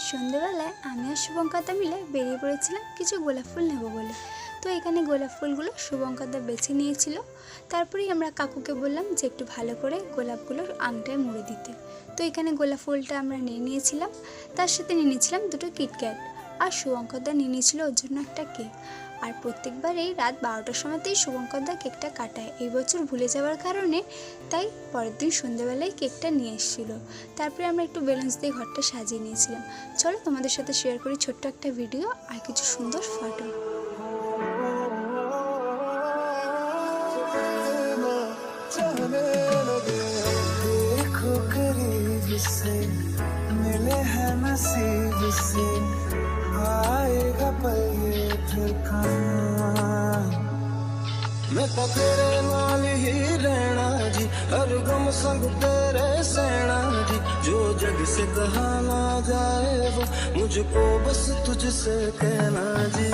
সন্ধ্যেবেলায় আমি আর শুভঙ্করদা মিলে বেরিয়ে পড়েছিলাম কিছু গোলাপ ফুল নেব বলে। তো এখানে গোলাপ ফুলগুলো শুভঙ্করদা বেছে নিয়েছিল। তারপরেই আমরা কাকুকে বললাম যে একটু ভালো করে গোলাপগুলোর আংটায় মুড়ে দিতে। তো এখানে গোলাপ ফুলটা আমরা নিয়ে নিয়েছিলাম, তার সাথে নিয়ে নিয়েছিলাম দুটো কিটক্যাট, আর শুভঙ্করদা নিয়ে নিয়েছিল ওর জন্য একটা কেক। আর প্রত্যেকবারেই রাত 12টার সময়তেই শুভঙ্করদা কেকটা কাটায়, এই বছর ভুলে যাওয়ার কারণে তাই পরের দিন সন্ধ্যেবেলায় কেকটা নিয়ে এসেছিলো। তারপরে আমরা একটু বেলুনস দিয়ে ঘরটা সাজিয়ে নিয়েছিলাম। চলো তোমাদের সাথে শেয়ার করি ছোট্ট একটা ভিডিও আর কিছু সুন্দর ফটো। मिले हैं नसीब से आएगा पल ये फिर कहाँ मैं तो तेरे नाल ही रहना जी, हर गम संग तेरे सहना जी, जो जग से कहा ना जाए वो मुझको बस तुझसे कहना जी।